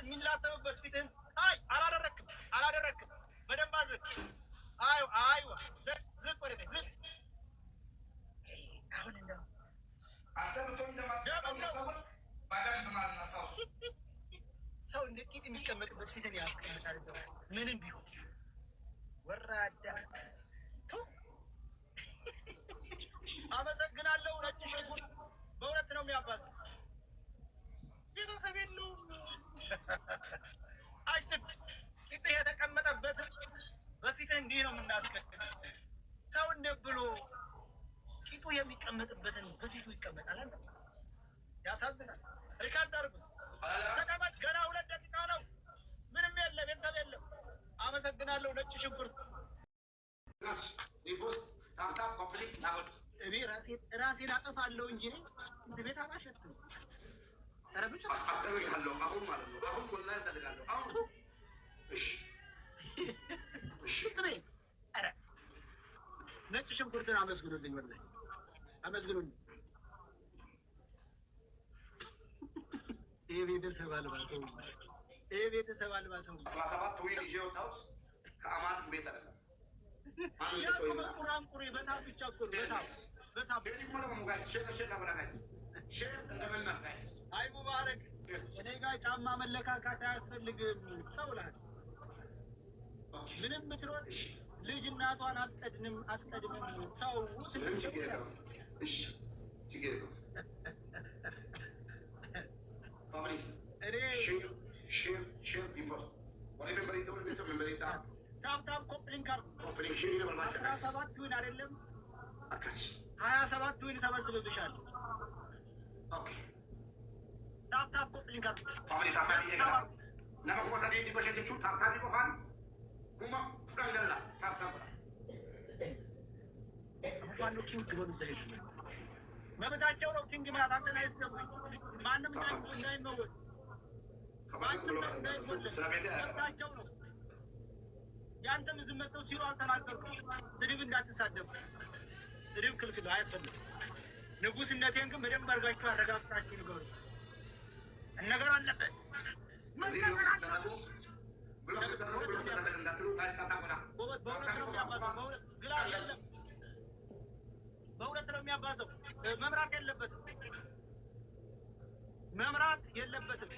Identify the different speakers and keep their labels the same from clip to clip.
Speaker 1: የሚላተምበት ፊትህን አላደረክም በደንብ አድርግ። አይዋ ዝቅ ወደ ዝቅ አሁን እንደው አንተ ብትሆን እንደማትቀበል በደንብ ማለት ነው። ሰው እንደ ቂጥ የሚቀመጥበት ፊትን ያስቀምሳል። ምንም ቢሆን ወራዳ አመሰግናለሁ። ነጭ ሽንኩርት በሁለት ነው የሚያባዝ ቤተሰብ የለውም። አይስት ፊትህ የተቀመጠበት በፊትህ እንዲህ ነው የምናስቀድም። ሰው እንደ ብሎ ቂጡ የሚቀመጥበትን በፊቱ ይቀመጣል። ያሳዝናል። ሪካርድ አድርጉት። ተቀመጥ። ገና 2 ደቂቃ ነው። ምንም የለ፣ ቤተሰብ የለም። አመሰግናለሁ። ነጭ ሽንኩርት እኔ ራሴን አጠፋለሁ እንጂ እንደ ቤት አላሸትም። አስጠነቅቃለሁ። አሁን ማለት ነው። አሁን ወላሂ እጠልቃለሁ። አሁን ነጭ ሽንኩርትን አመስግኑልኝ፣ ወላሂ አመስግኑልኝ። ይሄ ቤተሰብ አልባ ሰው 17 ወይን ይዤ ወጣሁት ከአማት ቤት አይደለም። ቁራንቁሬ በታብ ብቻ እኮ በታብ አይ ሙባረክ፣ እኔ ጋር ጫማ መለካካት አያስፈልግም። ተውላል ምንም ብትሮጥ ልጅ እናቷን አትቀድምም። ተው ታብታብ ኮፕሊንግ አድርጉ። 17 ዊን አይደለም 27 ዊን ሰበስብብሻለሁ። ታብታብ ኮፕሊንግ አድርጉ። መብታቸው ነው። ኪንግ ማለት አንተን አይስገቡኝ። ማንም እንዳይመወጥ መብታቸው ነው። ያንተም ዝም መጥተው ሲሉ አልተናገርኩም። ስድብ እንዳትሳደቡ። ስድብ ክልክል አያስፈልግም። ንጉስነቴን ግን በደንብ አድርጋችሁ አረጋግጣችሁ ንገሩት። ነገር አለበት በሁለት ነው የሚያባዘው። መምራት የለበትም።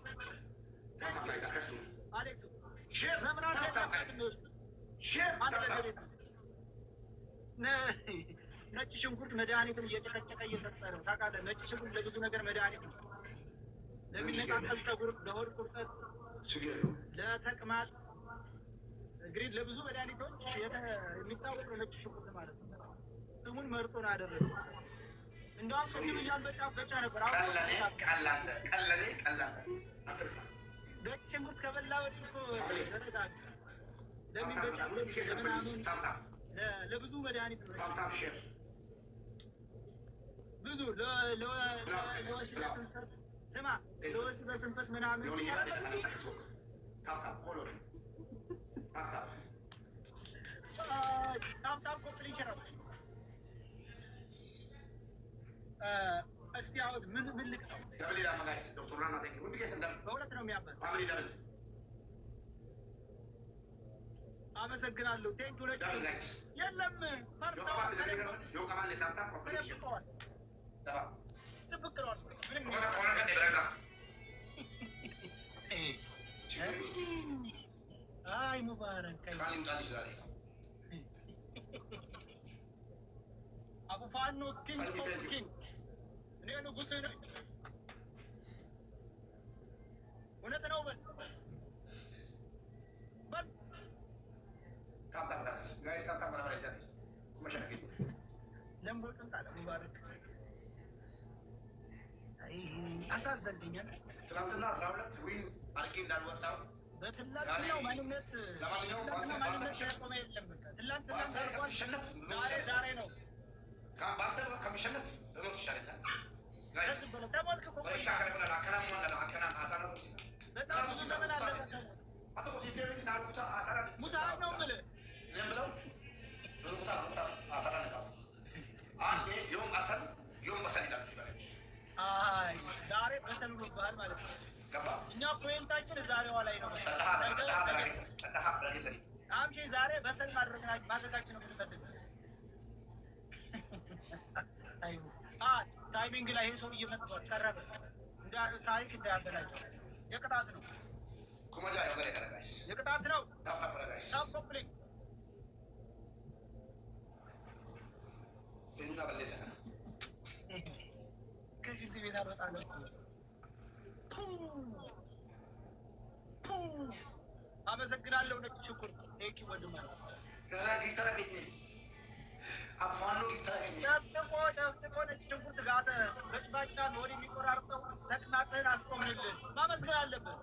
Speaker 1: አሌክስ መምራት የለበትም። ነጭ ሽንኩርት መድኃኒትን እየጨቀጨቀ እየሰጠ ነው። ታውቃለህ፣ ነጭ ሽንኩርት ለብዙ ነገር መድኃኒት ነው። ለሚነቃቀል ፀጉር፣ ለሆድ ቁርጠት፣ ለተቅማጥ፣ እንግዲህ ለብዙ መድኃኒቶች የሚታወቅ ነው ነጭ ሽንኩርት ማለት ነው። ስሙን መርጦ ነው ያደረገው። እንደውም ቅድም እያንበጫበጫ ነበር። ነጭ ሽንኩርት ከበላ ወዲህ እኮ ለብዙ መድኃኒት ነው። ብዙ ስማ፣ ለወሲበ ስንፈት ምናምን ታብታብ ኮፕሊንግ ይችላል። እስቲ አሁን ምን ልቅ ነው? በሁለት ነው የሚያበል። አመሰግናለሁ። ቴንክ ሁለት የለም ፈርተዋል። ትብቅለዋል። አይ ሙባረክ አቡፋኖ ኪንግ እኔ ንጉሥ ነኝ። እውነት ነው። ለምቦጭን ጣለ ሙባረክ። አሳዘንኛል። ትናንትና 12 ዊን አድርጌ እንዳልወጣው በትላንትናው ማንነት ቆመ የለም። ትላንትና ዛሬ ነው። በአንተ ከሚሸነፍ እሞት ይሻላል። ሙታን ነው የምልህ ዛሬ በሰሉ ባህል ማለት ነው። እኛ ፖይንታችን ዛሬዋ ላይ ነው። አምጪ ዛሬ በሰል ማድረጋችን ነው የምንፈልገው። ታይሚንግ ላይ ይሄ ሰው እየመጣው ቀረበ ታሪክ እንዳያበላቸው የቅጣት ነው የቅጣት ነው። ኮምፕሊት ከሽንት ቤት አልወጣለሁ። አመሰግናለሁ። ነጭ ሽንኩርት ቴኪ ወንድማ ደቅቆ ነጭ ሽንኩርት ጋተ በጭባጫ ወደ የሚቆራርጠው ተቅማጥህን አስቆምልን። ማመስገን አለብን።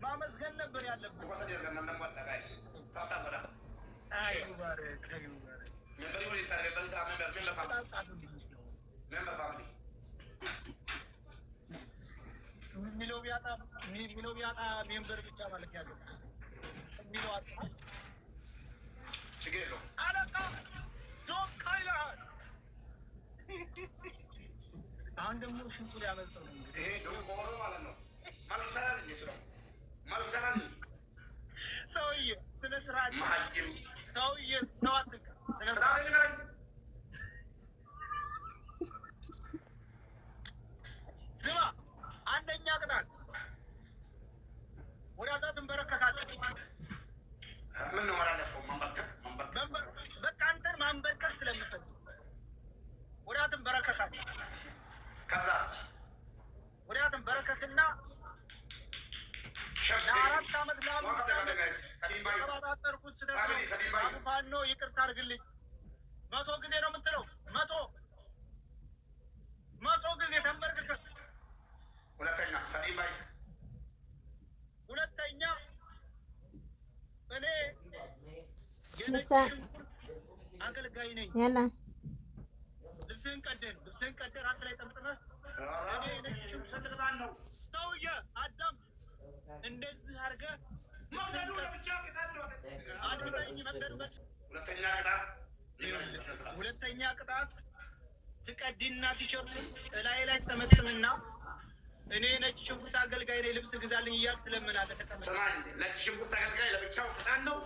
Speaker 1: ማመስገን ነበር ያለብን። ሚለው ቢያጣ ሜምበር ብቻ ማለት ያዘ ሚለው አጣ ችግር የለውም። አለቃ ዶክ ይላል። አሁን ደግሞ ሽንቱ ሊያመጣው ነው። ይሄ ዶኮሮ ማለት ነው። ማልሰራል እንዴ ነው ማልሰራል ሰውዬ ስነ ስርዓት ማህጅም ሰውዬ ሰው አትንካ። ስነ ስርዓት ስማ አንደኛ ቅጣት ወደ አዛትን በረከካለህ። ምን ነው ማላለስከው? በቃ አንተን ማንበርከክ ስለምፈልግ ወደ አዛትን በረከካለህ። ከዛስ ወደ አዛትን በረከክና ለአራት ዓመት ለአጠርኩት ስደፋኖ ይቅርታ አድርግልኝ። 100 ጊዜ ነው የምትለው። 100 ጊዜ ተንበርክከህ ሁለተኛ ሰሊም ባይስ ሁለተኛ እኔ የነጭ ሽንኩርት አገልጋይ ነኝ። ልብስህን ቀደህ ራስ ላይ ጠምጥመህ እኔ የነጭ ሽንኩርት ቅጣት ነው። ሰውዬ አዳም እንደዚህ አድርገህ መውሰዱ ለብቻ ቅጣት ነው። አድምጠኝ መንገዱ ሁለተኛ ቅጣት ትቀድና ቲሸርቱን ላይ ጠመጥምና እኔ ነጭ ሽንኩርት አገልጋይ ነኝ ልብስ ግዛልኝ እያልክ ትለምናለህ። ተቀመጥ። ነጭ ሽንኩርት አገልጋይ ለብቻው ቅጣት ነው።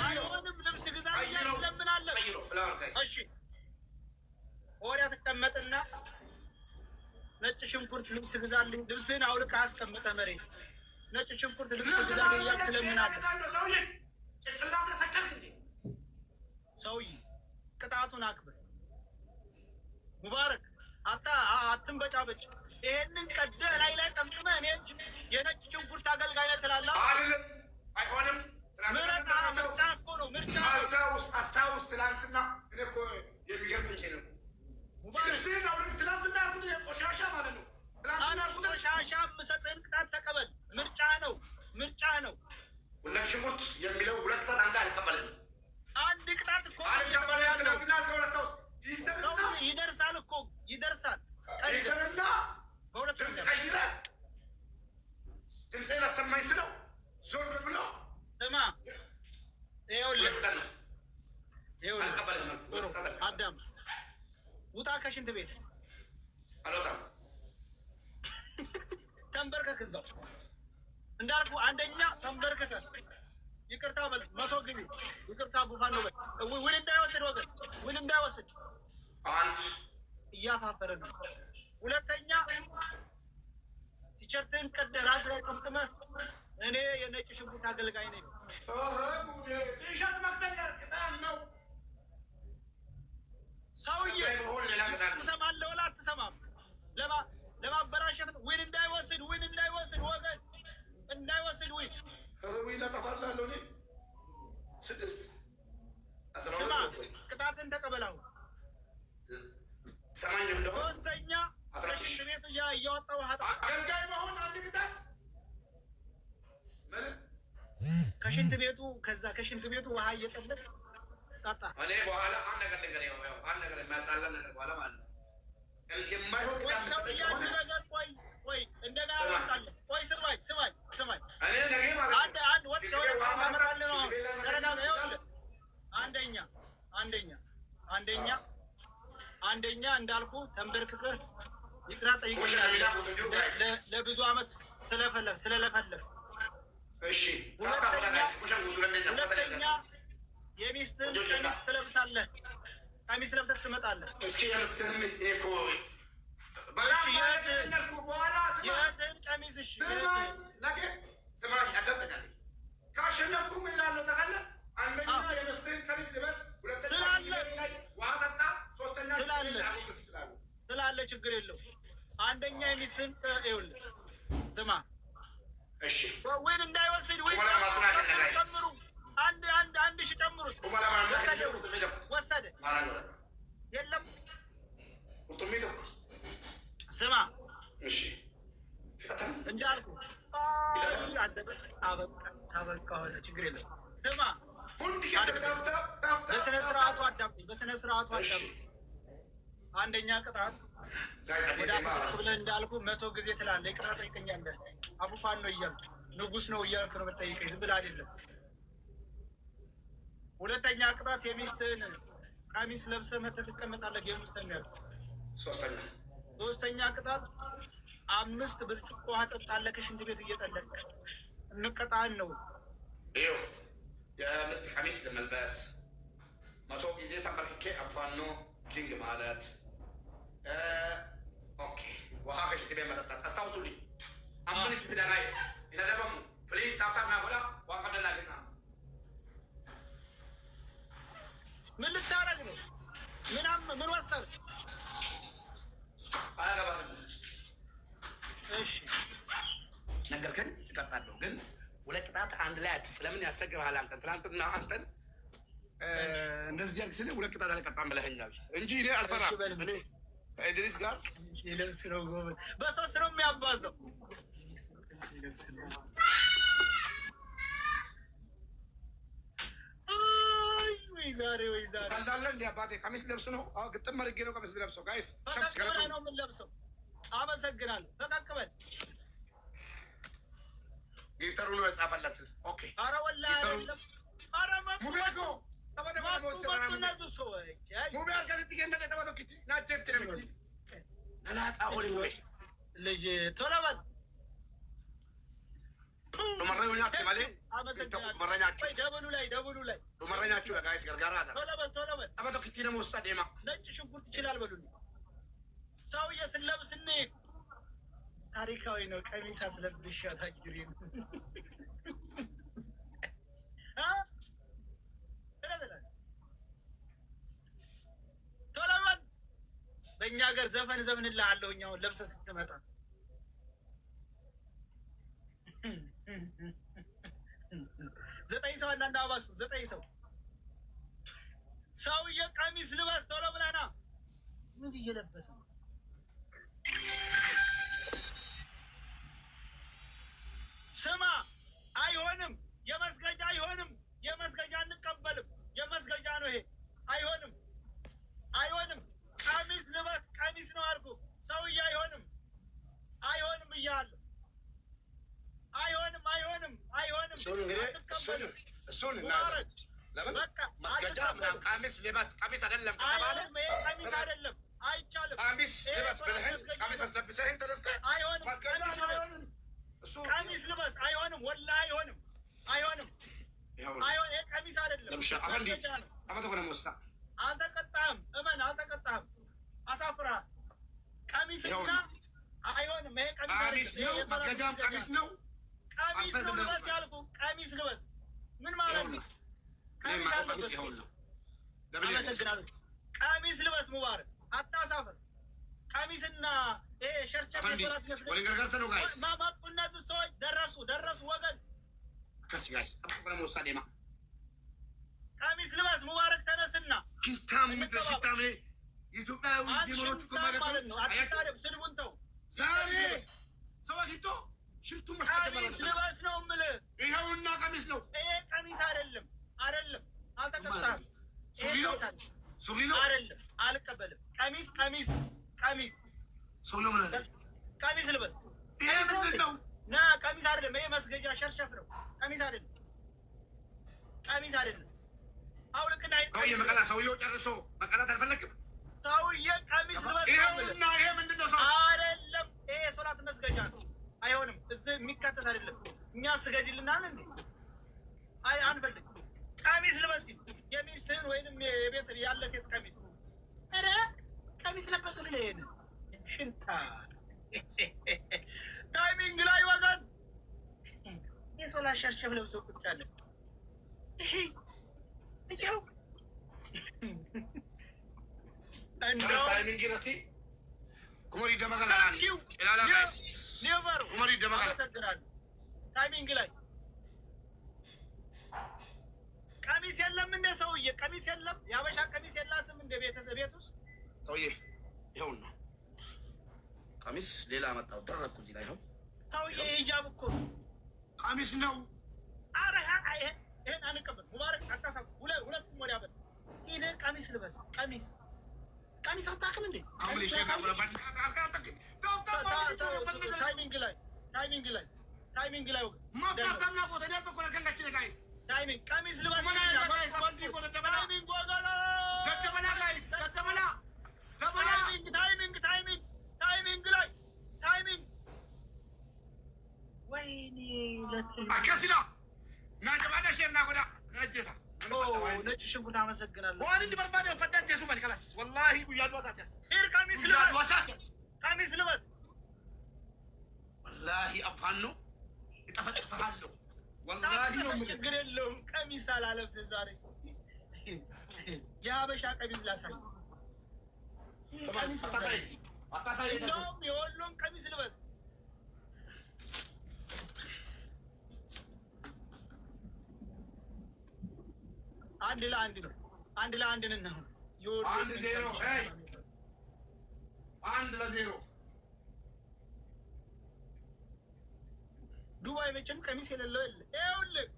Speaker 1: አይሆንም። ልብስ ግዛልኝ እያልክ ትለምናለህ። እሺ ወዲያ ትቀመጥና ነጭ ሽንኩርት ልብስ ግዛልኝ፣ ልብስህን አውልቀህ አስቀምጠህ መሬት ነጭ ሽንኩርት ልብስ ግዛልኝ እያልክ ትለምናለህ። ሰውዬ ቅጣቱን አክብር። ሙባረክ አትንበጫበጭ። ይሄንን ቀደህ ላይ ጠምጥመህ እኔ የነጭ ሽንኩርት አገልጋይ ነህ ትላለህ። አይሆንም። ምርጫ እኮ ነው። ምርጫ አስታውስ። ትላንትና እኔ እኮ የሚገርምኝ ነው ትላንትና ያልኩት ቆሻሻ ማለት ነው። ቆሻሻ የምሰጥህን ቅጣት ተቀበል። ምርጫ ነው። ነጭ ሽንኩርት የሚለው ሁለት ቅጣት አንድ አልቀበልህም። አንድ ቅጣት እኮ ይደርሳል እኮ ይደርሳል። ቀይረና በሁለት ቀይረ ድምፄን አሰማኝ ስለው ዞር ብሎ ስማ ይኸውልህ አዳምጥ። ውጣ ከሽንት ቤት አልወጣም። ተንበርከክ እዛው እንዳልኩ አንደኛ ተንበርከክ ይቅርታ በል 100 ጊዜ ይቅርታ ጉፋን ነው በል። ውል እንዳይወስድ ወገን ውል እንዳይወስድ አንድ እያፋፈረ ነው። ሁለተኛ ቲሸርትን ቀደህ ራስ ላይ ጠምጥመህ እኔ የነጭ ሽንኩርት አገልጋይ ነኝ። ቲሸርት መቅደል ቅጣት ነው። ሰውዬ ትሰማለህ ወላ አትሰማም? ለማበላሸት ዊን እንዳይወስድ ወገን እንዳይወስድ ዊን ለጠፋላለሁ። እኔ 6 ስማ ቅጣትን ተቀበላው። ሰማኝ እንደሆነ ሶስተኛ ከሽንት ቤቱ እያወጣው አገልጋይ መሆን አንድ ቅጣት ከሽንት ቤቱ ከዛ ከሽንት ቤቱ ውሃ እየጠለቅ ጣጣ። እኔ በኋላ አንድ ነገር የሚያጣላ ነገር በኋላ ማለት ነው የማይሆን ቅጣት ነገር ቆይ እንደገና አወጣለሁ። ቆይ ስማኝ እኔ ነገ ማለት አንድ ወጥ ወደ ማመጣለህ ነው። ተረጋጋ። ይኸውልህ አንደኛ አንደኛ እንዳልኩ ተንበርክከህ ይቅራ ጠይቀህ ለብዙ አመት ስለለፈለፍ እሺ ሁለተኛ የሚስትህን ቀሚስ ትለብሳለህ። ቀሚስ ለብሰህ ትመጣለህ። እስኪ የሚስትህን የእህትህን ቀሚስ እሺ ስማኝ አዳምጠኝ። ካሸነፍኩ ምን እላለሁ ታውቃለህ? አንደኛ የሚስትህን ቀሚስ ልበስ፣ ሁለተኛ ውሃ ጠጣ፣ ሶስተኛ ትላለህ። ችግር የለው። አንደኛ የሚስትህን ይኸውልህ ስማ እሺ ወይን እንዳይወስድ ወይ ጨምሩ። አንድ ሺህ ጨምሩት። ወሰደ የለም ስማ እሺ እንዳልኩ ታበቃ ሆነ ችግር የለም። ስማ በስነ ስርዓቱ አዳምጠኝ፣ በስነ ስርዓቱ አዳምጠኝ። አንደኛ ቅጣት ብለህ እንዳልኩ 100 ጊዜ ትላለህ። ይቅርታ ጠይቀኛለህ። አቡፋን ነው እያልኩ ንጉስ ነው እያልኩ ነው የምጠይቀኝ፣ ዝም ብለህ አይደለም። ሁለተኛ ቅጣት የሚስትህን ቀሚስ ለብሰህ መተህ ትቀመጣለህ። ጌም ውስጥ ነው ያለው። ሶስተኛ ቅጣት 5 ብርጭቆ ውሃ ጠጣለህ ከሽንት ቤት እየጠለቅ እንቀጣን ነው። ይኸው የሚስት ቀሚስ ለመልበስ 100 ጊዜ ተንበርክኬ አቡፋኖ ኪንግ ማለት ኦኬ። ውሃ ከሽንት ቤት መጠጣት አስታውሱልኝ። አምንት ቢዳናይስ ይነደበሙ ፕሊዝ ታብታብ ናጎላ ዋን ቀደላግና ምን ልታረግ ነው? ምን ወሰድክ? አያገባህም። እሺ ነገርከኝ፣ እቀጣለሁ። ግን ሁለት ቅጣት አንድ ላይ አትስ ለምን ያስቸግርሃል? አንተን ትናንትና አንተን እንደዚህ ያልክ ስልህ ሁለት ቅጣት አልቀጣም ብለኸኛል እንጂ እኔ አልፈራም። እኔ ከኢድሪስ ጋር ይለብስ ነው ጎበዝ። በሶስት ነው የሚያባዘው። ወይ ዛሬ እንዳለ እንደ አባቴ ቀሚስ ለብስ ነው። አዎ ግጥም አድርጌ ነው ቀሚስ ለብሰው። ጋይስ ሸምስ ከለቶ ነው ምን ለብሰው። አመሰግናለሁ። ተቀቅበል ጊፍተሩ ነው የጻፈለት። ኦኬ አረ ወላሂ አይደለም። አረ ሙቤኮ ተባደ ነው ሰራና ሙቤ አልከት ይገነደ ተባዶ ኪቲ ናጀፍት ነው ምት ነላጣ ሆሊ ሙቤ ልጅ ቶለበል ዱመረኛችሁ ማለት ዱመረኛችሁ ደቡሉ ላይ ዱመረኛችሁ ለጋይስ ገርጋራ አለ ቶለበል ተባዶ ኪቲ ነው ወሳ ደማ ነጭ ሽንኩርት ይችላል በሉኝ። ሰውዬ ስለብስ እንሂድ። ታሪካዊ ነው። ቀሚስ አስለብሻ ታጅሪ ቶለበል በእኛ ሀገር ዘፈን ዘፍንልሃለሁ። እኛውን ለብሰህ ስትመጣ ዘጠኝ ሰው አንዳንድ አባስ 9 ሰው ሰውዬ ቀሚስ ልበስ ቶሎ ብለና ምን እየለበሰ ነው? ስማ አይሆንም። የመስገጃ አይሆንም። የመስገጃ አንቀበልም። የመስገጃ ነው ይሄ። አይሆንም። ቀሚስ ልበስ። ቀሚስ ነው አልኩ። ሰውዬ አይሆንም እያለሁ አይሆንም። እሱን ለምን መስገጃ ምናምን ቀሚስ ልበስ። ቀሚስ አይደለም ከተባለ ቀሚስ አይደለም አይቻልም። ቀሚስ ልበስ ብለኸኝ ቀሚስ አስለብሰኸኝ ተነስተህ አይሆንም። ቀሚስ ልበስ አይሆንም። ወላሂ አይሆንም። ይሄ ቀሚስ አይደለም። አልተቀጣህም። እመን አልተቀጣህም። አሳፍረሃል። ቀሚስና አይሆንም። ይሄ ቀሚስ ነው። መስገጃም ቀሚስ ነው። ቀሚስ ነው ልበስ ያልኩህ። ቀሚስ ልበስ ምን ማለት ነው? ቀሚስ አለበት። አመሰግናለሁ። ቀሚስ ልበስ ሙባረክ፣ አታሳፍር። ቀሚስና ይሄ ሸርቸር የሰራት መስገጃ ማማጡ። እነዚህ ሰዎች ደረሱ ወገን። ቀሚስ ልበስ ሙባረክ፣ ተነስና ስድቡን ተው። ቀሚስ ልበስ ነው የምልህ። ይኸውና ቀሚስ ነው። ይሄ ቀሚስ አይደለም። አልተቀጣህም። ሱሪ ነው አይደለም። አልቀበልም። ቀሚስ ቀሚስ ልበስ። ና ቀሚስ አይደለም። ይሄ መስገጃ ሸርሸፍ ነው። ቀሚስ አይደለም። አውልቅና ሰውዬው ጨርሶ መቀጣት አልፈለግም። ሰውዬ መስገጃ ነው። አይሆንም። እዚህ የሚካተት አይደለም። እኛ ስገድልናል እንዴ? አይ አንፈልግ። ቀሚስ ልበስ የሚስትህን ወይንም የቤት ያለ ሴት ቀሚስ። ኧረ ቀሚስ ለበስ ልልህን ሽንታ ታይሚንግ ላይ ወገን የሶላ ሸርሸፍ ለብሰው ቁጭ አለ። ይኸው
Speaker 2: ታይሚንግ ረቲ ኩመሪ ደመገላኒ ኢላላ ጋይስ
Speaker 1: ኔቨር
Speaker 2: ኩመሪ ደመገላ
Speaker 1: ታይሚንግ ላይ ቀሚስ የለም እንደ ሰውዬ ቀሚስ የለም። ያበሻ ቀሚስ የላትም እንደ ቤተሰብ ቤት ውስጥ
Speaker 2: ሰውዬ ይኸውና ቀሚስ ሌላ አመጣው ደረኩ እዚህ ላይ ይኸው
Speaker 1: ሰውዬ ሂጃብ እኮ
Speaker 2: ቀሚስ ነው።
Speaker 1: ኧረ ይሄን አንቀበል። ሙባረክ አታሳብ ሁለቱም ወዲያ በል። ይሄ ቀሚስ ልበስ። ቀሚስ አታውቅም እንዴ? ታይሚንግ ላይ ታይሚንግ ቀሚስ ልበስ። ታይሚንግ ላይ ወይኔ
Speaker 2: አከሲላ ናጀባዳ ሸና ጎዳ ነጀሳ
Speaker 1: ነጭ ሽንኩርት አመሰግናለሁ።
Speaker 2: ወንድ በርባዴ ፈዳጅ የሱ መልከላስ ወላሂ ጉያድ ወሳት
Speaker 1: ይር ቀሚስ ልበስ
Speaker 2: ወላሂ አፋን ነው ይጠፈጥፈሃለሁ ወላሂ ነው
Speaker 1: ችግር የለውም። ቀሚስ አላለብስ ዛሬ የሀበሻ ቀሚስ ላሳይ። ቀሚስ
Speaker 2: አታሳይ
Speaker 1: እንደውም የወሎም ቀሚስ ልበስ። አንድ ለአንድ ነው። አንድ ለአንድ ነን።
Speaker 2: አንድ ዜሮ አንድ ለዜሮ
Speaker 1: ዱባይ መቼም ቀሚስ የሌለው የለ። ይኸውልህ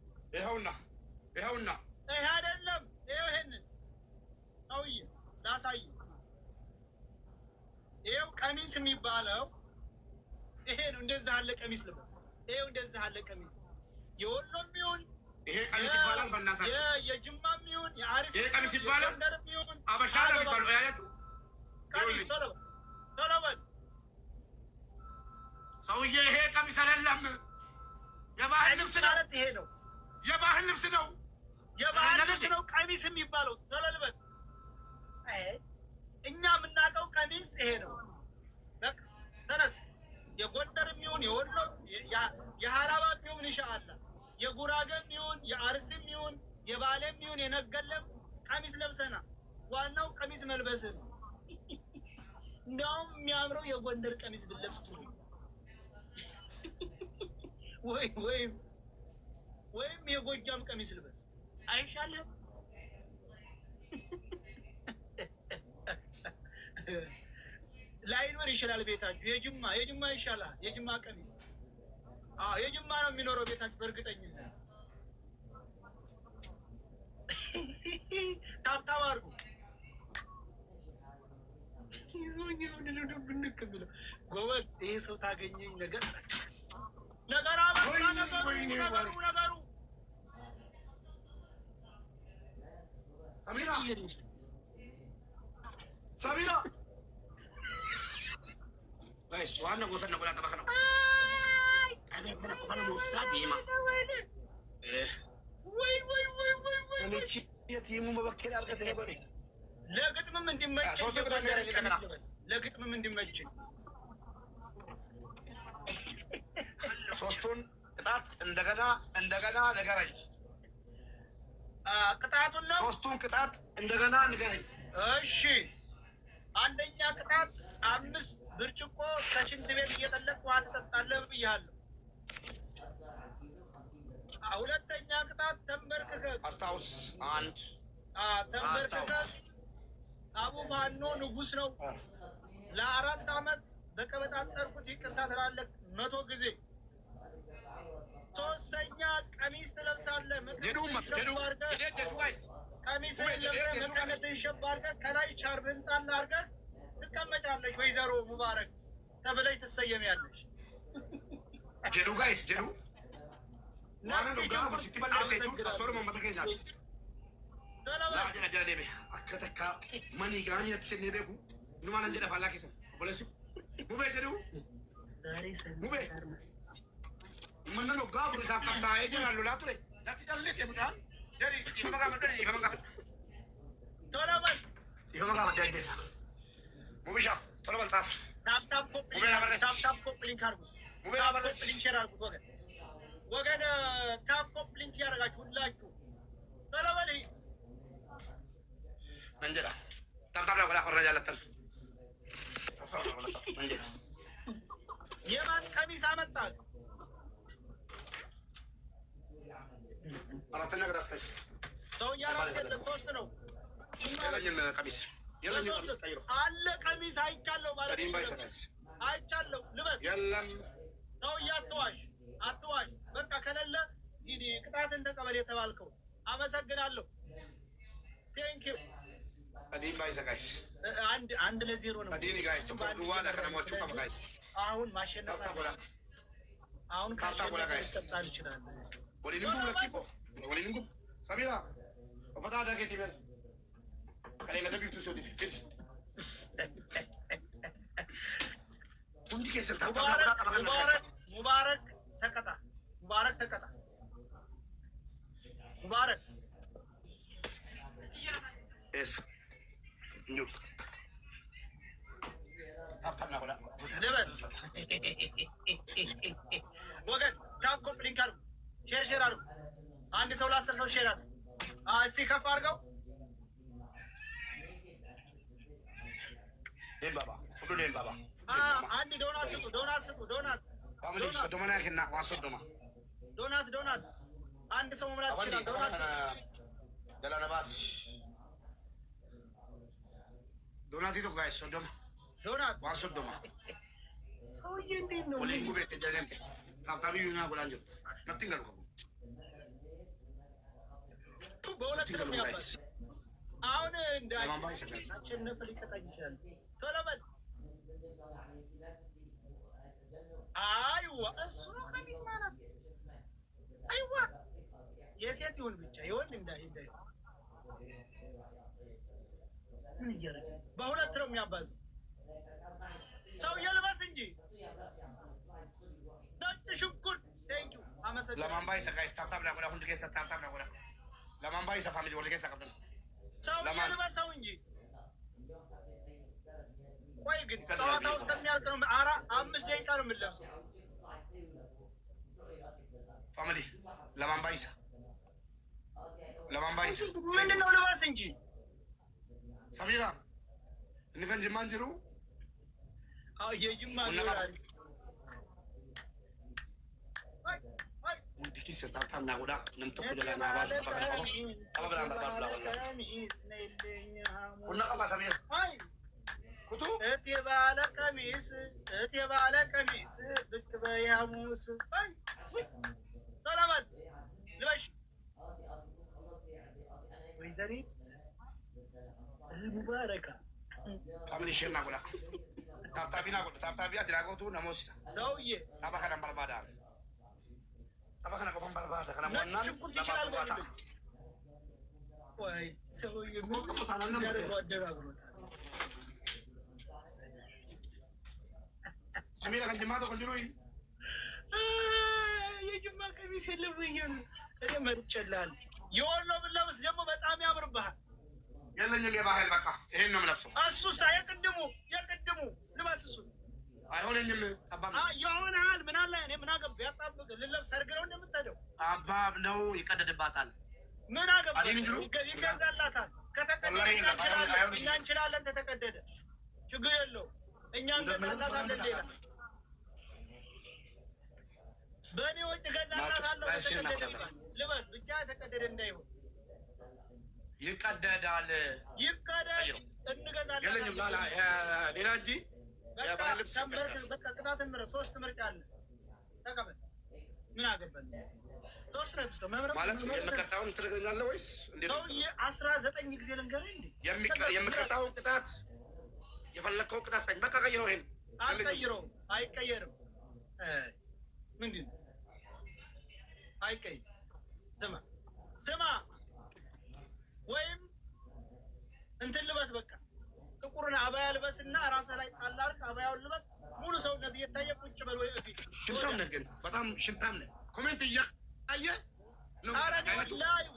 Speaker 2: ይኸውና
Speaker 1: ይሄ አይደለም። ይሄንን ሰውዬ ላሳይ። ይኸው ቀሚስ የሚባለው ይሄ ነው። እንደዚህ አለ ቀሚስ ልበስ። ይኸው እንደዚህ አለ ቀሚስ የወሎም ይሁን
Speaker 2: ይሄ ቀሚስ ይባላል። በእናታችሁ
Speaker 1: የጅማም ይሁን የአርሲ
Speaker 2: ይሄ ቀሚስ ይባላል። አበሻ ነው የሚባለው። ያያችሁ
Speaker 1: ቀሚስ ቶሎ በል
Speaker 2: ሰውዬ። ይሄ ቀሚስ አይደለም፣ የባህል ልብስ ነው።
Speaker 1: ይሄ ነው
Speaker 2: የባህል ልብስ ነው።
Speaker 1: የባህል ልብስ ነው ቀሚስ የሚባለው። ቶሎ ልበስ። እኛ የምናውቀው ቀሚስ ይሄ ነው። በቃ ተነስ። የጎንደርም ይሁን የወሎም የሀላባም ይሁን ኢንሻአላህ የጉራጌም ይሁን የአርሲም ይሁን የባሌም ይሁን የነገለም ቀሚስ ለብሰና ዋናው ቀሚስ መልበስ ነው። እንደውም የሚያምረው የጎንደር ቀሚስ ብለብስ ጥሩ ወይም የጎጃም ቀሚስ ልበስ አይሻልም? ላይኖር ይችላል ቤታችሁ። የጅማ ይሻላል። የጅማ ቀሚስ የጅማ ነው የሚኖረው ቤታችሁ በእርግጠኝነት። ታብታብ አድርጉ። ብንክ ብለው ጎበዝ። ይሄ ሰው ታገኘኝ ነገሩ
Speaker 2: ሰሚራ ዋና ጎተና ጎላ ጠበቅ ነው።
Speaker 1: ለግጥምም እንዲመች
Speaker 2: ሶስቱን ቅጣት እንደገና ንገረኝ።
Speaker 1: ቅጣቱን ነው።
Speaker 2: ሶስቱን ቅጣት እንደገና ንገረኝ።
Speaker 1: እሺ፣ አንደኛ ቅጣት 5 ብርጭቆ ከሽንት ቤት እየጠለቅ ውሃ ትጠጣለህ ብያለሁ። ሁለተኛ ቅጣት ተንበርክከህ
Speaker 2: አስታውስ።
Speaker 1: ተንበርክከህ አቡ ፋኖ ንጉስ ነው ለ4 ዓመት በቀበጣጠርኩት ይቅርታ ትላለህ 100 ጊዜ። ሶስተኛ ቀሚስ ትለብሳለህ። ቀሚስ ለብሰህ ሸብ አድርገህ ከላይ ሻርብህን ጣል አድርገህ ትቀመጫለሽ። ወይዘሮ ሙባረክ ተብለሽ ትሰየሚያለሽ።
Speaker 2: ጀዱ ጋይስ ጀዱ منو قابل إذا قبض سايجن على لا تري لا تجلس يا بدان جري يفهم قابل يفهم قابل
Speaker 1: تولا بل
Speaker 2: يفهم قابل جالس مو بيشا تولا بل صافر
Speaker 1: تاب كوبلين كاربو
Speaker 2: مو بيلا برس
Speaker 1: كوبلين شراربو وغن تاب كوبلين كيارغاچو ሁላችሁ تولا بل
Speaker 2: منجلا تاب ولا خرج على التل منجلا
Speaker 1: የማን ቀሚስ አመጣ
Speaker 2: አራተኛ ግራ አስታይ
Speaker 1: ሰው ያራከለ ሶስት ነው
Speaker 2: የለኝም ቀሚስ የለኝም ቀሚስ ቀይሮ
Speaker 1: አለ ቀሚስ አይቻለው ማለት
Speaker 2: ቀዲም ባይሰጣስ
Speaker 1: አይቻለው ልበስ
Speaker 2: የለም
Speaker 1: ሰው አትዋሽ በቃ ከሌለ ዲዲ ቅጣትን ተቀበል የተባልከው አመሰግናለሁ ቴንክ ዩ
Speaker 2: ቀዲም ባይሰጋይስ
Speaker 1: አንድ ለዜሮ ነው
Speaker 2: ቀዲኒ ጋይስ ተቆዱዋ ለከነሞቹ ከመጋይስ
Speaker 1: አሁን ማሸነፍ አሁን
Speaker 2: ካርታ ጋይስ
Speaker 1: ተጣጣል ይችላል
Speaker 2: ወሊንጉ ለኪፖ ወሊንጉ ሰሚራ ወፈታ ዳገት ይበል ከሌላ ደብይቱ ሶዲ ፊት ሁንዲ ከሰንታ
Speaker 1: ሙባረክ ተቀጣ ሙባረክ
Speaker 2: ኤስ እንዱ ታፕታፕ ናቆላ
Speaker 1: ለበስ ወገን ታፕ ኮምፕሊንክ አርጉ ሼር አርጉ አንድ ሰው ለ10 ሰው ሼር አርጉ እስቲ ከፍ አድርገው
Speaker 2: ባባ ሁሉ ሌን ባባ
Speaker 1: አንድ ዶናት ስጡ ዶናት
Speaker 2: አሁን ሶዶማና ከና ዋሶዶማ
Speaker 1: ዶናት አንድ ሰው መምራት ይችላል ዶናት
Speaker 2: ገላነባስ ዶናት ይቶ ጋይስ ሶዶማ
Speaker 1: ዶናት
Speaker 2: ዋሶዶማ
Speaker 1: ሰውዬ እንዴት ነው
Speaker 2: ወሊንጉ ቤት ጀለምቴ ታፕታፕ ዩና ጎላንጆ ነቲንግ አልኩ
Speaker 1: በሁለት ነው የሚያባስ አሁን እንዳሸነፈ ሊቀጣኝ ይችላል ቶሎ በል አይዋ እሱ ነው ቀሚስ ማለት አይዋ የሴት ይሁን ብቻ የወንድ እንዳይሄድ ምን እያደረገ በሁለት ነው የሚያባዝ ሰው የልበስ እንጂ ነጭ ሽንኩርት ቴንክ ዩ አመሰግናለሁ
Speaker 2: ለማንባይ ሰጋይስ ታፕታፕ ናቆላ ሁንዲ ከሰ ታፕታፕ ናቆላ ለማንባይ ሰ ፋሚሊ ወልከ ሰቀበል
Speaker 1: ሰው የልበሰው እንጂ ቆይ ግን ጨዋታ ውስጥ የሚያልቅ ነው 5 ደቂቃ ነው የምንለብሰው
Speaker 2: ፋሚሊ ለማንባይ
Speaker 1: ምንድነው ልበስ እንጂ
Speaker 2: ሰሚራ እንከን ጅማን ጅሩ
Speaker 1: የጅማ
Speaker 2: ሁንዲ ከሰ ታፕታፕ ናቆላ ነምቶ ኩደላ ናባስ ፈቀቀው ሰበላ ባባላ ወላ ቀባ ሰሚራ ኩቱ
Speaker 1: እቴ ባለ ቀሚስ ብቅ በያሙስ ሰላም ልበሽ ወይዘሪት ሙባረካ
Speaker 2: ፋሚሊ ሼር ናቆላ ታፕታቢያ ድራጎቱ ነሞሲሳ
Speaker 1: ሰውዬ
Speaker 2: ታባከና በርባዳ ታባከና ቆፈን በርባዳ ከና ማና
Speaker 1: ሽንኩርት ይችላል ማለት ወይ ሰውዬ ምን ያደርገው አደራግሮታል
Speaker 2: ሰሚራ ከጅማቶ ከጅሩይ
Speaker 1: የጅማ ቀሚስ የለብኝም እኔ መርጬልሃል የወሎ ብለብስ ደግሞ በጣም ያምርብሃል
Speaker 2: የለኝም የባህል በቃ ይሄን ነው የምለብሰው
Speaker 1: እሱሳ የቅድሙ ልበስ እሱ
Speaker 2: አይሆነኝም አባብ
Speaker 1: ይሆናል ምን አለ እኔ ምን አገባ ያጣብቅ ልለብስ ሰርግ ነው እንደምትሄደው
Speaker 2: አባብ ነው ይቀደድባታል
Speaker 1: ምን አገባ ይገዛላታል ከተቀደደ እኛ እንችላለን ተተቀደደ ችግር የለው እኛ እንገዛላታለን ሌላ በእኔ ወጭ ገዛላታለሁ ተተቀደደ ልበስ ብቻ ተቀደደ እንዳይሆን
Speaker 2: ይቀደዳል
Speaker 1: እንገዛለን
Speaker 2: የለኝም ሌላ እንጂ
Speaker 1: በቃ ቅጣትን ምረጥ 3 ምርጫ አለ ተቀበል ምን አገባን 3 ነጥብ መምረጥ
Speaker 2: ማለት የምቀጣውን ትረጋኛለህ ወይስ እንዴት ነው
Speaker 1: 19 ጊዜ ልንገርህ እንዴ
Speaker 2: የምቀጣውን ቅጣት የፈለከው ቅጣት ሳይኝ በቃ ቀይረው ይሄን
Speaker 1: አልቀይረውም አይቀየርም ምንድን ነው አይቀይር ስማ ወይም እንትን ልበስ በቃ ጥቁርን አባያ ልበስና ራስህ ላይ ጣል አድርግ። አባያውን ልበስ፣ ሙሉ ሰውነት እየታየ ቁጭ በል። ወይ እፊት
Speaker 2: ሽንታም ነህ፣ ግን በጣም ሽንታም ነህ። ኮሜንት እያየ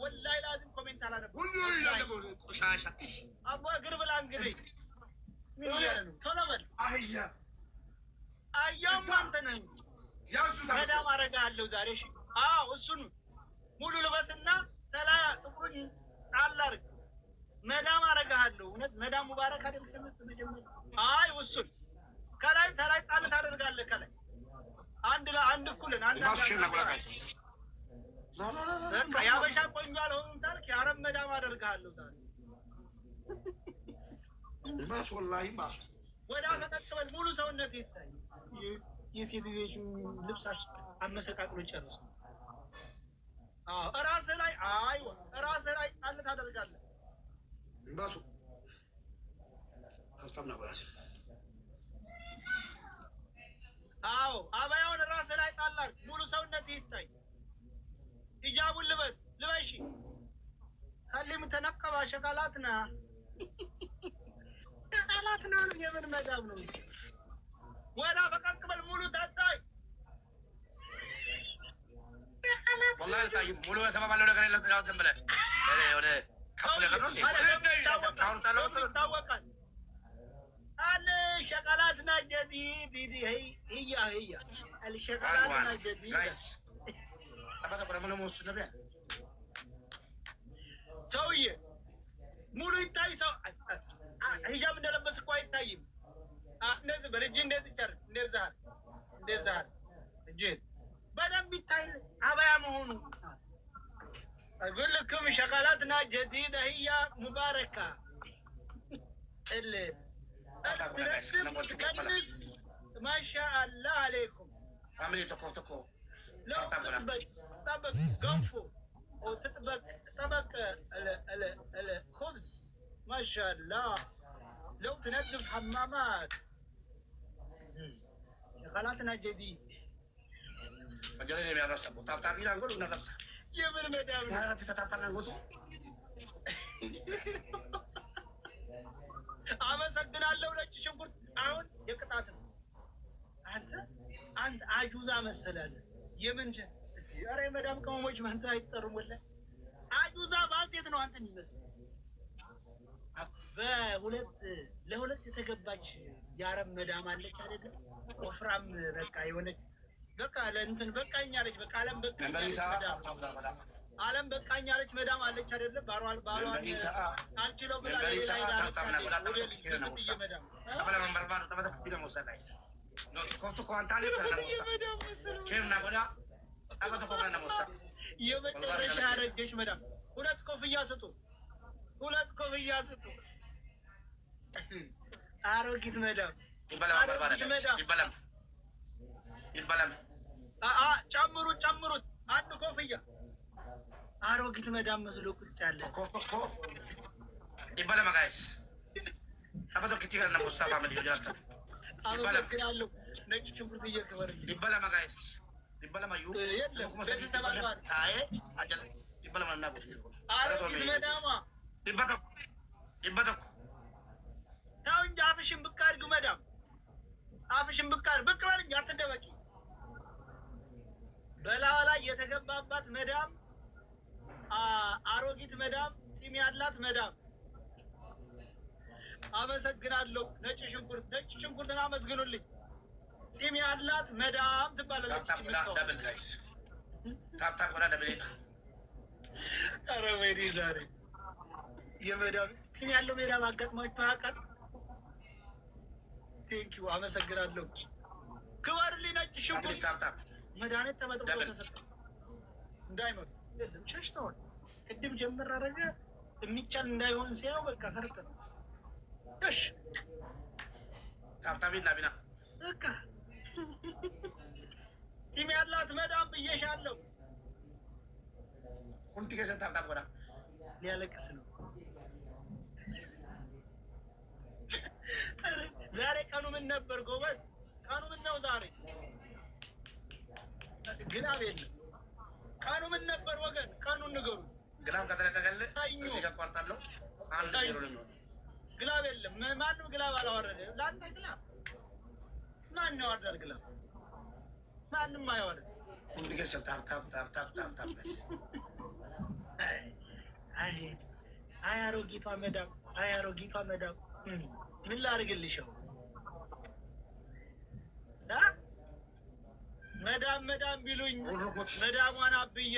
Speaker 1: ወላሂ ላዚም ኮሜንት አላነብም።
Speaker 2: ሁሉ ይላል ቆሻሻ ትሽ
Speaker 1: አባ እግር ብላ እንግዲህ ምን እያለ ነው? ቶሎ በል
Speaker 2: አህያ
Speaker 1: አያም አንተ ነህ። መዳም አደርግሃለሁ ዛሬ። እሺ አዎ፣ እሱን ሙሉ ልበስና ተላያ ጥቁሩን ጣል አድርግ። መዳም አደርግሃለሁ። እውነት መዳም ሙባረክ አይደል ስምት መጀመሪያ? አይ እሱን ከላይ ተላይ ጣል ታደርጋለህ። ከላይ አንድ እኩልን አንድ በቃ ያበሻ ቆንጆ አልሆንም ታልክ የአረብ መዳም አደርግሃለሁ ዛሬ።
Speaker 2: ባስ ወላሂ ባስ
Speaker 1: ወዳ ተቀጥበል ሙሉ ሰውነት ይታይ። የሴትዮሽ ልብስ አመሰቃቅሎ ጨርሶ እራስህ ላይ እራስህ ላይ ጣል ታደርጋለህ።
Speaker 2: ባሱ ታስተምና ብራስ
Speaker 1: አዎ፣ አባያውን ራስህ ላይ ጣል አድርግ። ሙሉ ሰውነት ይታይ። ሂጃቡን ልበሺ። ከሊም ተነቀባ ሸቃላትና ሸቃላትና ነው። የምን መዳም ነው? ወዳ በቀቅበል ሙሉ ታታይ።
Speaker 2: ወላሂ ታይ ሙሉ የተባባለው ነገር የለም። ታው ተምበለ ወደ ከፍለ ከሆነ
Speaker 1: ይታወቃል። አለ ሸቃላትና ጀዲድ هي الشقلاتنا جديدة ሰውዬ ሙሉ ይታይ። ሰው ሂጃብ እንደለበስ እኮ አይታይም። እንደዚህ በልጅ እንደዚህ ጨር እንደዛ እጅ በደንብ ይታይ አባያ መሆኑ። أقول لكم شغلاتنا جديدة هي مباركة. اللي تكنس ما شاء الله عليكم.
Speaker 2: عملي تكو
Speaker 1: لو طبق قنفو أو طبق الخبز ما شاء الله. لو تنظف حمامات. شغلاتنا جديد.
Speaker 2: مجالي يا رب سبوا تعبين نقول ولا نفسه.
Speaker 1: የምን መዳም
Speaker 2: ነው? ተታታና ጎቱ
Speaker 1: አመሰግናለሁ። ነጭ ሽንኩርት አሁን የቅጣት ነው። አንተ አጁዛ መሰላለ። የምን ኧረ የመዳም ቅመሞች ማንተ አይጠሩም። ወላሂ አጁዛ ባልቴት ነው አንተ የሚመስል። ለሁለት የተገባች የአረብ መዳም አለች አይደለም? ወፍራም በቃ የሆነች በቃ ለእንትን በቃኝ አለች። በቃ ዓለም በቃኝ አለች መዳም አለች አይደለም? ባሏን አልችለው ብላ የመጨረሻ ያረጀች መዳም። ሁለት ኮፍያ ስጡ። አሮጊት መዳም
Speaker 2: ይበላም
Speaker 1: ጨምሩት አንድ ኮፍያ። አሮጊት መዳም መስሎ ቁጭ ያለ
Speaker 2: ይበላም ጋይስ አባቶ ከቲጋ ነው ሙስጣፋ ማለት ይጀራታ
Speaker 1: አመሰግናለሁ። ነጭ ሽንኩርት እየከበረልኝ
Speaker 2: ይበላም ጋይስ ይበላም አዩ ታዬ አጀል ይበላም እና ቁጭ
Speaker 1: አሮጊት መዳማ
Speaker 2: ይበላም
Speaker 1: ታው እንጂ አፍሽን ብቅ አድርግ መዳም፣ አፍሽን ብቅ በል እንጂ አትደበቂ። በላዋ ላይ የተገባባት መዳም፣ አሮጊት መዳም፣ ፂም ያላት መዳም። አመሰግናለሁ። ነጭ ሽንኩርትን አመስግኑልኝ። ፂም ያላት መዳም ትባላለች። ኧረ ወይኔ ዛሬ የመዳም ፂም ያለው መዳም አጋጥሟችሁ ያውቃል? ቴንኪው አመሰግናለሁ። ክበርልኝ። ነጭ ሽንኩርት መድኃኒት ተመጥብጦ ተሰጠ እንዳይመጡ የለም ሸሽተዋል። ቅድም ጀምር አደረገ የሚቻል እንዳይሆን ሲያው በቃ ፈርጥ ነው። እሺ
Speaker 2: ታብታቢና ቢና
Speaker 1: በቃ ፂም ያላት መዳም ብዬሻለሁ።
Speaker 2: ሁንዲ ከሰ ታብታብ ወዳ
Speaker 1: ሊያለቅስ ነው። ዛሬ ቀኑ ምን ነበር ጎበዝ? ቀኑ ምን ነው ዛሬ? ግላብ የለም። ቀኑ ምን ነበር ወገን? ቀኑን ንገሩ።
Speaker 2: ግላብ ከተለቀቀልህ እዚህ ጋር ቆርጣለሁ። አንድ ዜሮ ነው።
Speaker 1: ግላብ የለም። ማንም ግላብ አላወረደ። ለአንተ ግላብ ማን ያወርዳል? ግላብ ማንም አይወርድ።
Speaker 2: እንዲገሰ ታፕ
Speaker 1: አይ አሮጊቷ መዳም፣ አይ አሮጊቷ መዳም ምን ላድርግልሽው? መዳም ቢሉኝ መዳሟን አብዬ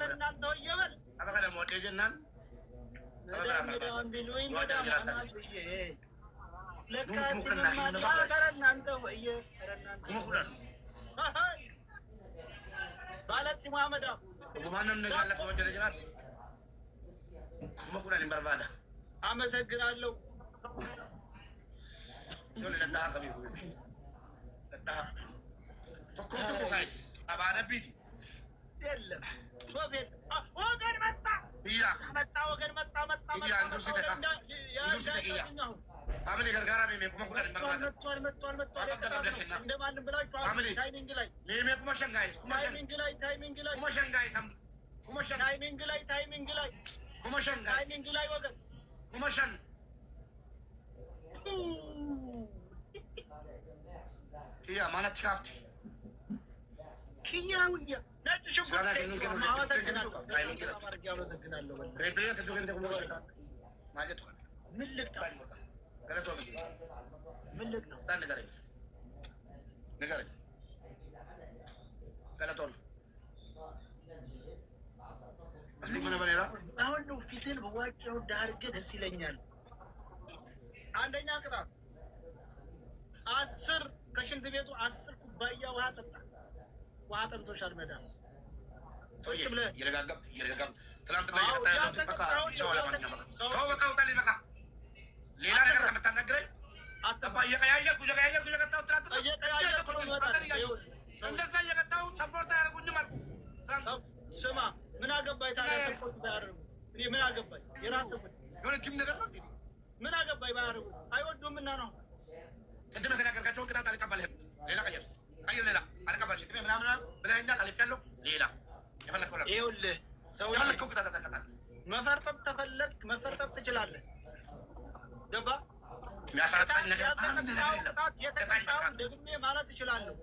Speaker 1: እናንተ ወየበል መዳም ቢሉኝ መዳሟን አብዬ ለካ እናንተ ወየ ባለቲ መዳም አመሰግናለሁ። የለም ወገን መጣ ወገን መጣ እንደማንም ብላችሁ ታይሚንግ ላይ ወገን
Speaker 2: ኪያ ማለት ካፍቲ
Speaker 1: ኪያውያ ነጭ ሽንኩርት አሁን ነው ፊትን በዋቂው ዳርገ ደስ ይለኛል። አንደኛ ቅጣት 10 ከሽንት ቤቱ 10 ኩባያ ውሃ ጠጣ። ውሃ ጠምቶሻል መዳም
Speaker 2: ይረጋጋም ትላንትና ሌላ ነገር ከምታናግረኝ እየቀያየርኩ እንደዛ እየቀጣሁ ሰፖርት አያደርጉኝም አልኩ።
Speaker 1: ስማ ምን አገባኝ ታዲያ ሰፖርት ባያደርጉ? እኔ ምን አገባኝ? የራስህ
Speaker 2: የሆነ ኪም ነገር ነው።
Speaker 1: ምን አገባኝ ባያደርጉ? አይወዱም እና ነው።
Speaker 2: ቅድም የተናገርካቸውን ቅጣት አልቀበልህም። ሌላ ቀይር ሌላ አልቀበልሽ ምናምን ብለኸኛል። አልፌያለሁ። ሌላ
Speaker 1: ይኸውልህ ሰው
Speaker 2: የፈለግከው ቅጣት ተቀጣል።
Speaker 1: መፈርጠጥ ተፈለግ መፈርጠጥ ትችላለህ። ገባ?
Speaker 2: የሚያሳጣኝ ነገር
Speaker 1: የተቀጣውን ደግሜ ማለት እችላለሁ።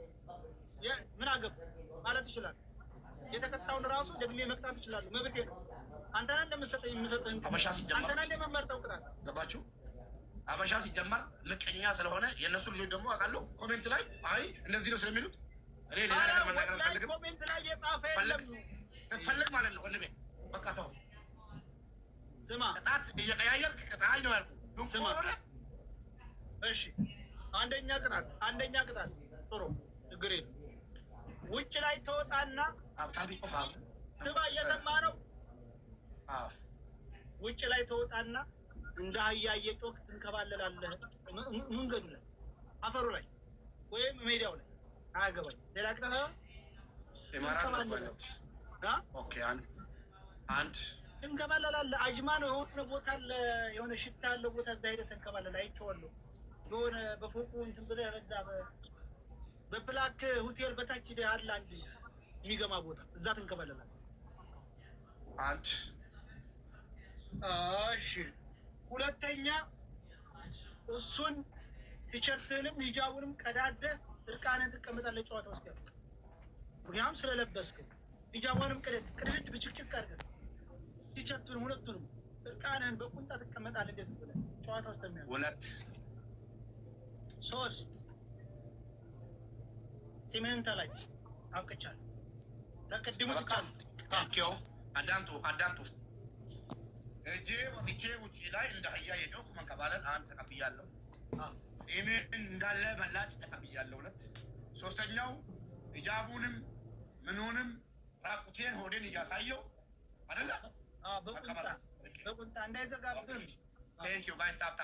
Speaker 1: ምን አገባኝ ማለት እችላለሁ። የተቀጣውን ራሱ ደግሜ መቅጣት እችላለሁ። መብቴ ነው። አንተና እንደምሰጠኝ የምሰጠኝ
Speaker 2: አበሻ ሲጀመር
Speaker 1: አንተና እንደምመርጠው ቅጣት
Speaker 2: ገባችሁ? አበሻ ሲጀመር ምቀኛ ስለሆነ የእነሱ ልጆች ደግሞ አውቃለሁ ኮሜንት ላይ አይ እንደዚህ ነው ስለሚሉት እኔ ሌላ ነገር መናገር አልፈልግም።
Speaker 1: ኮሜንት ላይ የጻፈ የለም
Speaker 2: ፈልግ ማለት ነው። ወንድሜ በቃ ተው።
Speaker 1: ስማ
Speaker 2: ቅጣት እየቀያየርክ ቅጣይ ነው ያልኩህ።
Speaker 1: ስማ እሺ፣ አንደኛ ቅጣት ጥሩ ችግር የለም። ውጭ ላይ ተወጣና
Speaker 2: አብታቢ ቆፋ
Speaker 1: ትባ እየሰማ ነው። ውጭ ላይ ተወጣና እንደ አህያ እየጮክ ትንከባለላለህ። መንገዱ ላይ አፈሩ ላይ ወይም ሜዳው ላይ አያገባኝ። ሌላ ቅጣት
Speaker 2: ኦኬ አንድ
Speaker 1: ትንከባለላለህ። አጅማ ነው የሆነ ቦታ አለ፣ የሆነ ሽታ ያለው ቦታ እዛ ሄደህ ተንከባለላለህ። አይቼዋለሁ። የሆነ በፎቁ እንትን ብለህ በዛ በፕላክ ሆቴል በታች ሄደህ አለ አንድ የሚገማ ቦታ እዛ ትንከባለላለህ። እሺ ሁለተኛ እሱን ቲሸርትንም ሂጃቡንም ቀዳደህ እርቃንህን ትቀመጣለህ። ጨዋታ ውስጥ ያልቅ ምክንያቱም ስለለበስክ ሂጃቡንም ቅድድ ብችክችክ አድርገህ ቲሸርቱንም ሁለቱንም እርቃንህን በቁንጣ ትቀመጣለህ። እንደዚህ ብለህ ጨዋታ ውስጥ የሚያልቅ
Speaker 2: ሁለት
Speaker 1: 3 ሲሜንት ተላጭ አብቅቻለሁ። ተቀድሙ
Speaker 2: ታኪዮ አዳምጡ እጄ ወጥቼ ውጪ ላይ እንደ አህያ የጮክ መንከባለል አንድ ተቀብያለሁ። ጺሜን እንዳለ መላጭ ተቀብያለሁ። 2 ሶስተኛው ሂጃቡንም ምኑንም ራቁቴን ሆዴን እያሳየው አይደለ?
Speaker 1: በቁንጣ እንዳይዘጋብህ።
Speaker 2: ቴንክ ዩ ጋይስ ታፕ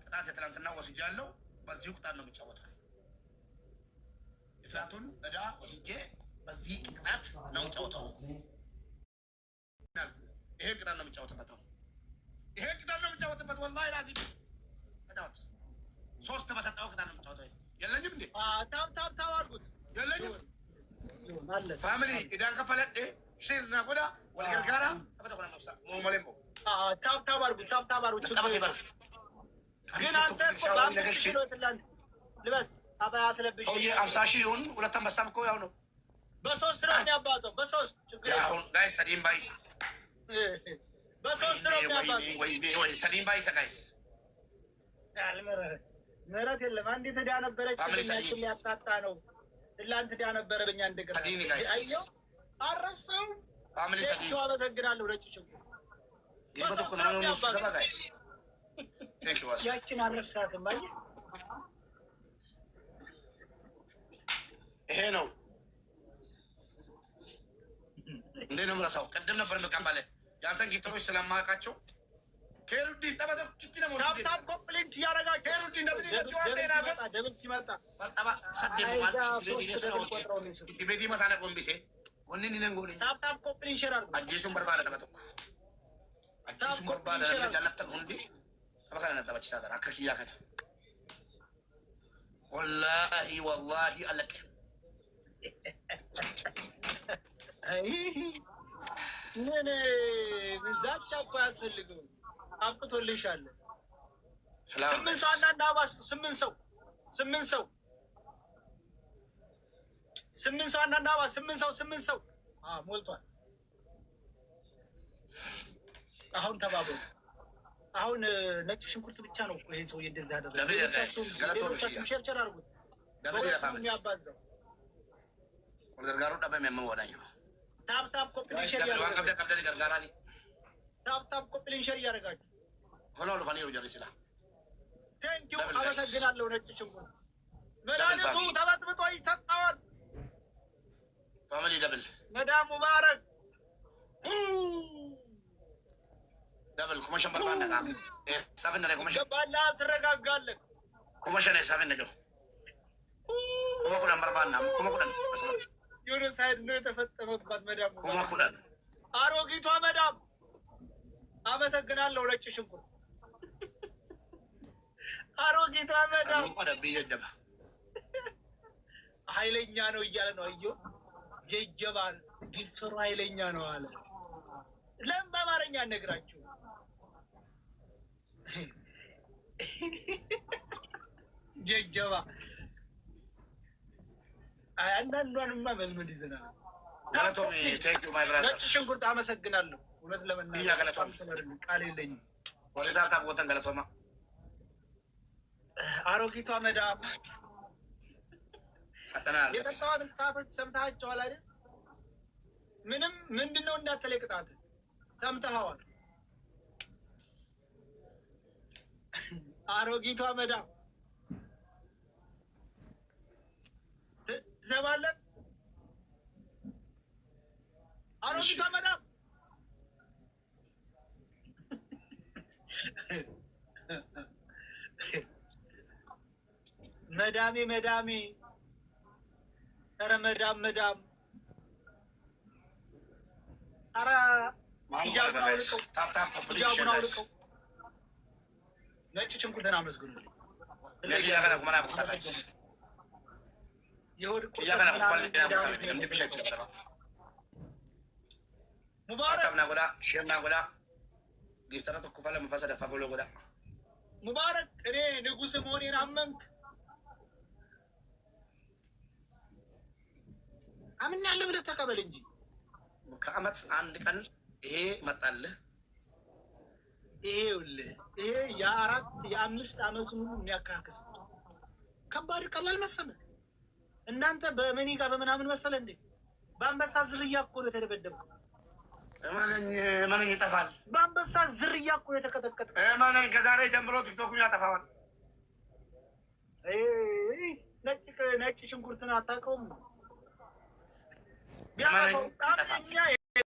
Speaker 2: ቅጣት የትላንትና ወስጃለሁ። በዚሁ ቅጣት ነው የሚጫወተው። የትላንቱን እዳ ወስጄ በዚህ ቅጣት ነው የሚጫወተው። ይሄ ቅጣት ነው የሚጫወትበት። ወላሂ ላዚም ተጫወት። 3 በሰጠው ቅጣት ነው የሚጫወተው። የለኝም እንዴ?
Speaker 1: ታፕ አድርጉት።
Speaker 2: የለኝም ፋሚሊ ኢዳን ከፈለደ ሽርና ጎዳ ወልገልጋራ ተበተኮና ነው ሞሞሌምቦ
Speaker 1: ታብታብ አድርጉት፣ ታብታብ አድርጉት። ግን አንተ እኮ በ5 ኪሎ ትላንት ልበስ አባያ አስለብሽ
Speaker 2: 50 ሺህ ይሁን 2 አንበሳም እኮ ያው ነው።
Speaker 1: በ3 ነው የሚያባዛው፣ በ3 ችግር
Speaker 2: አሁን ጋይስ ሰዲም ባይስ
Speaker 1: በ3 ነው የሚያባዛው።
Speaker 2: ወይ ሰዲም ባይስ ጋይስ
Speaker 1: ምህረት የለም። አንዲት ዕዳ ነበረች እኛችን ሊያጣጣ ነው። ትላንት ዕዳ ነበረ በእኛ እንደገና አየው አረሰው
Speaker 2: ፋሚሊ ሰዲም
Speaker 1: አመሰግናለሁ። ረጭ ሽንኩርት ያችን አልረሳትም። አየህ
Speaker 2: ይሄ ነው እንዴ ነው የምረሳው። ቅድም ነበር የምቀበልህ የአንተን ጊፍተሮች ስለማውቃቸው ከሩዲን ጠበቶ ኪቲ ነው
Speaker 1: ታፕ ኮምፕሊት ያረጋጋ ከሩዲን ደብል ሲመጣ
Speaker 2: ጠባ ሰደም ማለት ዲቤዲ መታነ ቆምቢሴ ወንኒ ነንጎኒ
Speaker 1: ታፕ ኮምፕሊት ሸራር
Speaker 2: አጂሱን በርባለ ጠበቶ አጂሱን በርባለ ለጃለተን ሁንዲ ጠበካለ ነጠበች ሳደር አከኪያ ከተ ወላሂ አለቀ
Speaker 1: ምን ዛቻ እኮ አያስፈልግም። አብቅቶልሻል። 8 ሰው እና አባስ 8 ሰው 8 ሰው 8 ሰው እና አባስ 8 ሰው ሞልቷል። አሁን ተባበሩ። አሁን ነጭ ሽንኩርት ብቻ ነው ይሄ ሰው እንደዛ ያደረገው። ሸርሸር አድርጉት። የሚያባዛው
Speaker 2: ወርጋሩ ዳበም ያመወዳዩ
Speaker 1: ታፕ ኮምፕሊት ሸር ያደርጋል። ታፕ ኮምፕሊት ሸር ያደርጋል።
Speaker 2: ሆኖ ለፋኒ ወጀር ይችላል።
Speaker 1: ቴንኪው አመሰግናለሁ። ነጭ ሽንኩርት መድኃኒቱ ተበጥብጦ ይሰጣዋል።
Speaker 2: ፋሚሊ ደብል
Speaker 1: መዳም ሙባረክ
Speaker 2: ደብል ኮመሽን በርባና ጋ ሰብን ላይ ኮመሽን
Speaker 1: ገባላ ትረጋጋለህ።
Speaker 2: ኮመሽን ሰብን ነው ኮመኩዳን በርባና ኮመኩዳን
Speaker 1: የሆነ ሳይድ ነው የተፈጠመባት መዳም
Speaker 2: ኮመኩዳን
Speaker 1: አሮጊቷ መዳም አመሰግናለሁ። ነጭ ሽንኩርት አሮጊቷ መዳም ኃይለኛ ነው እያለ ነው። አየሁ ጀጀባን ግልፍሩ ኃይለኛ ነው አለ። ለምን በአማርኛ አነግራችሁ? ጀጀባ አንዳንዷንማ መልመድ ይዘናል። ነጭ ሽንኩርት አመሰግናለሁ። እውነት ለመናገር ቃል የለኝም። አሮጊቷ መዳም የጠጣዋትን ቅጣቶች ሰምተሃቸዋል አይደል? ምንም ምንድን ነው እንዳትለይ ቅጣት ሰምተኸዋል? አሮጊቷ መዳም ትሰማለህ? አሮጊቷ መዳም መዳሜ ኧረ መዳም ኧረ ሂጃቡን አውልቀው። ነጭ ሽንኩርትን አመስግኑ። ሙባረክ እኔ ንጉስ መሆኔን አመንክ? አምናለሁ ብለህ ተቀበል እንጂ
Speaker 2: ከአመት አንድ ቀን ይሄ መጣልህ።
Speaker 1: ይሄ የ4-5 አመቱን የሚያካክስ ከባድ ቀላል መሰለህ? እናንተ በመኒ ጋር በምናምን መሰለህ እንዴ? በአንበሳ ዝርያ እኮ ነው የተደበደብከው።
Speaker 2: እመነኝ ይጠፋል።
Speaker 1: በአንበሳ ዝርያ እኮ ነው የተቀጠቀጥከው።
Speaker 2: እመነኝ ከዛሬ ጀምሮ ቲክቶኩን ያጠፋዋል።
Speaker 1: ነጭ ሽንኩርትን አታውቀውም?